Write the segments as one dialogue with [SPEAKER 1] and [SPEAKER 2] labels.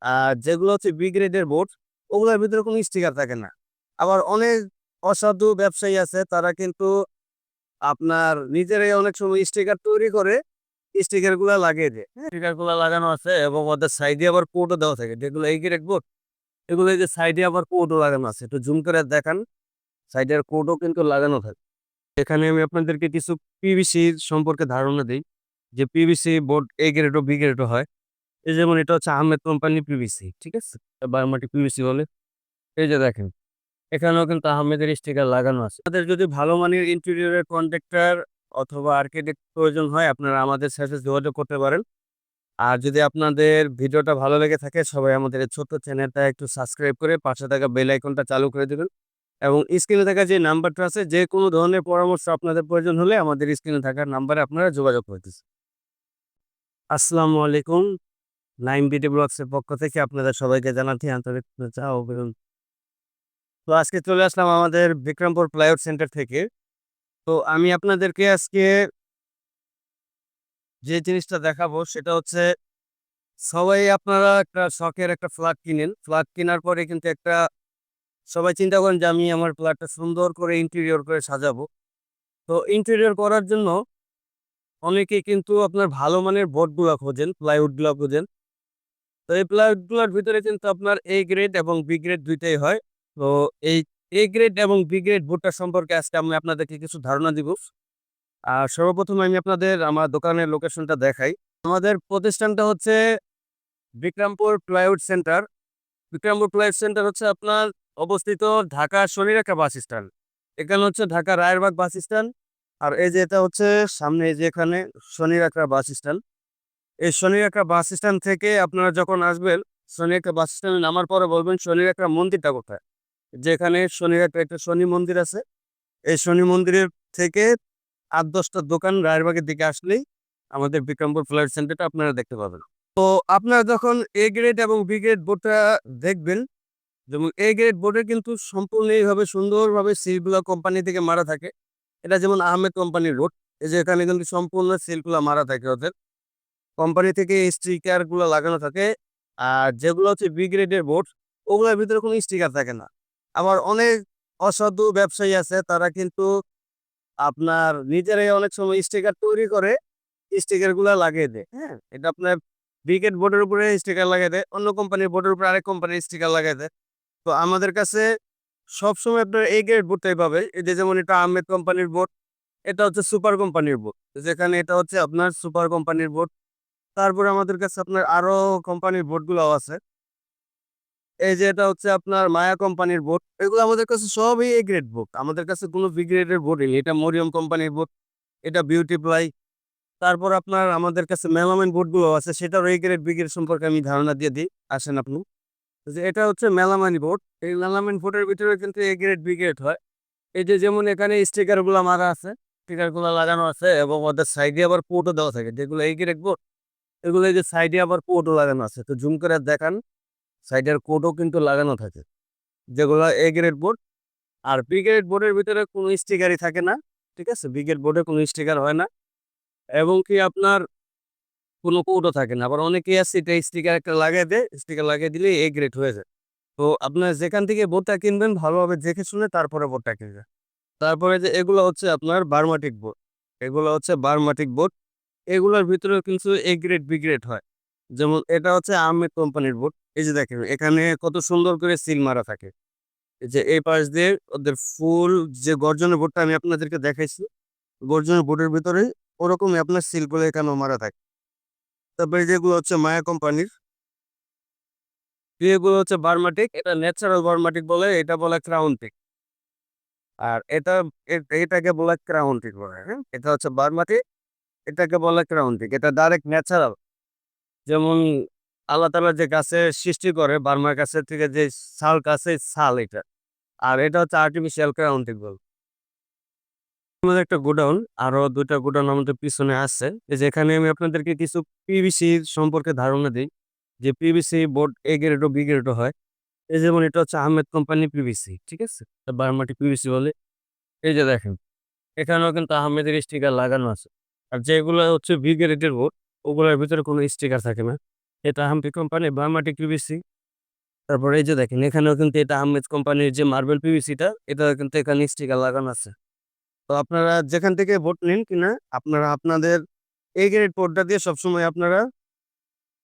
[SPEAKER 1] আর যেগুলো হচ্ছে বি গ্রেডের বোর্ড, ওগুলোর ভিতরে কোনো স্টিকার থাকে না। আবার অনেক অসাধু ব্যবসায়ী আছে, তারা কিন্তু আপনার নিজেরাই অনেক সময় স্টিকার তৈরি করে স্টিকার গুলা লাগিয়ে দেয়। স্টিকার গুলা লাগানো আছে এবং ওদের সাইডে আবার কোডও দেওয়া থাকে, যেগুলো এই গ্রেড বোর্ড, এগুলো এই যে সাইডে আবার কোডও লাগানো আছে। একটু জুম করে দেখান, সাইডের কোডও কিন্তু লাগানো থাকে। এখানে আমি আপনাদেরকে কিছু পিভিসি সম্পর্কে ধারণা দিই, যে পিভিসি বোর্ড এ গ্রেড ও বি গ্রেড হয়। এই যেমন এটা হচ্ছে আহমেদ কোম্পানি পিভিসি, ঠিক আছে, বায়োমেট্রিক পিভিসি বলে। এই যে দেখেন, এখানেও কিন্তু আহমেদের স্টিকার লাগানো আছে। আপনাদের যদি ভালো মানের ইন্টেরিয়রের কন্ট্রাক্টর অথবা আর্কিটেক্ট প্রয়োজন হয়, আপনারা আমাদের সাথে যোগাযোগ করতে পারেন। আর যদি আপনাদের ভিডিওটা ভালো লেগে থাকে, সবাই আমাদের এই ছোট্ট চ্যানেলটা একটু সাবস্ক্রাইব করে পাশে থাকা বেল আইকনটা চালু করে দেবেন। এবং স্ক্রিনে থাকা যে নাম্বারটা আছে, যে কোনো ধরনের পরামর্শ আপনাদের প্রয়োজন হলে আমাদের স্ক্রিনে থাকা নাম্বারে আপনারা যোগাযোগ করতেছেন। আসসালামু আলাইকুম। নাইম বিডি ব্লগসের পক্ষ থেকে আপনাদের সবাইকে জানাচ্ছি আন্তরিক শুভেচ্ছা ও অভিনন্দন। তো আজকে চলে আসলাম আমাদের বিক্রমপুর প্লাইউড সেন্টার থেকে। তো আমি আপনাদেরকে আজকে যে জিনিসটা দেখাবো সেটা হচ্ছে, সবাই আপনারা একটা শখের একটা ফ্ল্যাট কিনেন। ফ্ল্যাট কেনার পরে কিন্তু একটা সবাই চিন্তা করেন যে আমি আমার ফ্ল্যাটটা সুন্দর করে ইন্টেরিয়র করে সাজাবো। তো ইন্টেরিয়র করার জন্য অনেকেই কিন্তু আপনার ভালো মানের বোর্ডগুলা খোঁজেন, প্লাইউডগুলা খোঁজেন। তো এই প্লাইউডগুলোর ভিতরে কিন্তু আপনার এ গ্রেড এবং বি গ্রেড ২ টাই হয়। তো এই এ গ্রেড এবং বি গ্রেড বোর্ডটা সম্পর্কে আজকে আমি আপনাদেরকে কিছু ধারণা দিব। আর সর্বপ্রথম আমি আপনাদের আমার দোকানের লোকেশনটা দেখাই। আমাদের প্রতিষ্ঠানটা হচ্ছে Bikrampur plywood centre. Bikrampur plywood centre হচ্ছে আপনার অবস্থিত ঢাকা শনিরেখা বাস স্ট্যান্ড। এখানে হচ্ছে ঢাকা রায়েরবাগ বাস স্ট্যান্ড। আর এই যে এটা হচ্ছে সামনে, এই যে এখানে শনিরেখা বাস স্ট্যান্ড। এই শনিরেখা বাস স্ট্যান্ড থেকে আপনারা যখন আসবেন, শনিরেখা বাস স্ট্যান্ডে নামার পরে বলবেন শনিরেখা মন্দিরটা কোথায়। যেখানে শনিরেখা একটা শনি মন্দির আছে, এই শনি মন্দিরের থেকে ৮-১০টা দোকান রায়েরবাগের দিকে আসলেই আমাদের বিক্রমপুর ফ্লাইট সেন্টারটা আপনারা দেখতে পাবেন। তো আপনারা যখন এ গ্রেড এবং বি গ্রেড বোর্ডটা দেখবেন, যেমন এ গ্রেড বোর্ডে কিন্তু সম্পূর্ণ এইভাবে সুন্দরভাবে সিলগুলা কোম্পানি থেকে মারা থাকে। এটা যেমন আহমেদ কোম্পানির বোর্ড, এই যে এখানে কিন্তু সম্পূর্ণ সিলগুলা মারা থাকে ওদের কোম্পানি থেকে, স্টিকার গুলো লাগানো থাকে। আর যেগুলো হচ্ছে বি গ্রেডের বোর্ড, ওগুলোর ভিতরে কোনো স্টিকার থাকে না। আবার অনেক অসাধু ব্যবসায়ী আছে, তারা কিন্তু আপনার নিজেরাই অনেক সময় স্টিকার তৈরি করে স্টিকার গুলা লাগিয়ে দেয়। হ্যাঁ, এটা আপনার ব্রিগেড বোর্ডের উপরে স্টিকার লাগিয়ে দেয়, অন্য কোম্পানির বোর্ডের উপরে আরেক কোম্পানির স্টিকার লাগিয়ে দেয়। তো আমাদের কাছে সবসময় আপনার এই গ্রেড বোর্ডটাই পাবে। এই যে যেমন এটা আহমেদ কোম্পানির বোর্ড, এটা হচ্ছে সুপার কোম্পানির বোর্ড, যেখানে এটা হচ্ছে আপনার সুপার কোম্পানির বোর্ড। তারপরে আমাদের কাছে আপনার আরো কোম্পানির বোর্ড গুলো আছে। এই যে এটা হচ্ছে আপনার মায়া কোম্পানির বোর্ড, এগুলো আমাদের কাছে সবই এ গ্রেড বোর্ড। আমাদের কাছে কোনো বি গ্রেডের বোর্ড নেই। এটা মরিয়ম কোম্পানির বোর্ড, এটা বিউটি প্লাই। তারপর আপনার আমাদের কাছে মেলামাইন বোর্ডগুলো আছে, সেটার এ গ্রেড বি গ্রেড সম্পর্কে আমি ধারণা দিয়ে দিই। আসেন আপনি, যে এটা হচ্ছে মেলামাইন বোর্ড। এই মেলামাইন বোর্ডের ভিতরে কিন্তু এ গ্রেড বি গ্রেড হয়। এই যে যেমন এখানে স্টিকার গুলো মারা আছে, স্টিকার গুলো লাগানো আছে এবং ওদের সাইডে আবার পোর্টও দেওয়া থাকে, যেগুলো এ গ্রেড বোর্ড, এগুলো এই যে সাইডে আবার পোর্টও লাগানো আছে। তো জুম করে দেখান, সাইডের কোডও কিন্তু লাগানো থাকে, যেগুলো এ গ্রেড বোর্ড। আর বি গ্রেড বোর্ডের ভিতরে কোনো স্টিকারই থাকে না, ঠিক আছে, বি গ্রেড বোর্ডে কোনো স্টিকার হয় না। এবং কি আপনার কোনো কোডও থাকে না। আবার অনেকেই আছে এটা স্টিকার একটা লাগিয়ে দেয়, স্টিকার লাগিয়ে দিলে এ গ্রেড হয়ে যায়। তো আপনার যেখান থেকে বোর্ডটা কিনবেন ভালোভাবে দেখে শুনে তারপরে বোর্ডটা কিনবেন। তারপরে যে এগুলো হচ্ছে আপনার বার্মাটিক বোর্ড, এগুলো হচ্ছে বার্মাটিক বোর্ড। এগুলোর ভিতরেও কিন্তু এ গ্রেড বি গ্রেড হয়। যেমন এটা হচ্ছে আহমেদ কোম্পানির বোর্ড। এই যে দেখেন এখানে কত সুন্দর করে সিল মারা থাকে। এই যে এই পাশ দিয়ে ওদের ফুল যে গর্জনের বোর্ডটা আমি আপনাদেরকে দেখাইছি, গর্জনের বোর্ডের ভিতরে ওরকমই আপনার সিলগুলো এখানেও মারা থাকে। তারপরে যেগুলো হচ্ছে মায়া কোম্পানির, এগুলো হচ্ছে বার্মাটিক। এটা ন্যাচারাল বার্মাটিক বলে, এটা বলে ক্রাউন টিক। আর এটা এটাকে বলে ক্রাউন টিক বলে। হ্যাঁ, এটা হচ্ছে বার্মাটিক, এটাকে বলে ক্রাউন টিক। এটা ডাইরেক্ট ন্যাচারাল, যেমন আল্লাহ তাআলা যে গাছে সৃষ্টি করে বার্মার গাছের থেকে যে ছাল, গাছের ছাল এটা। আর এটা হচ্ছে আর্টিফিশিয়াল ক্রাউন টিক বলে। আমাদের একটা গোডাউন, আরো ২টা গোডাউন আমাদের পিছনে আছে। এই যে এখানে আমি আপনাদেরকে কিছু পিভিসি সম্পর্কে ধারণা দিই, যে পিভিসি বোর্ড এ গ্রেড ও বি গ্রেডও হয়। এই যেমন এটা হচ্ছে আহমেদ কোম্পানি পিভিসি, ঠিক আছে, বার্মাটি পিভিসি বলে। এই যে দেখেন, এখানেও কিন্তু আহমেদের স্টিকার লাগানো আছে। আর যেগুলো হচ্ছে বি গ্রেডের বোর্ড, ওগুলোর ভিতরে কোনো স্টিকার থাকে না। এটা হাম্পি কোম্পানির বার্মাটিক পিভিসি। তারপরে এই যে দেখেন এখানেও কিন্তু এটা আহমেদ কোম্পানির যে মার্বেল পিভিসিটা, এটা কিন্তু এখানে স্টিকার লাগানো আছে। তো আপনারা যেখান থেকে বোর্ড নিন কিনা, আপনারা আপনাদের এই গ্রেড বোর্ডটা দিয়ে সবসময় আপনারা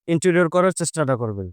[SPEAKER 1] ইন্টেরিয়র করার চেষ্টাটা করবেন।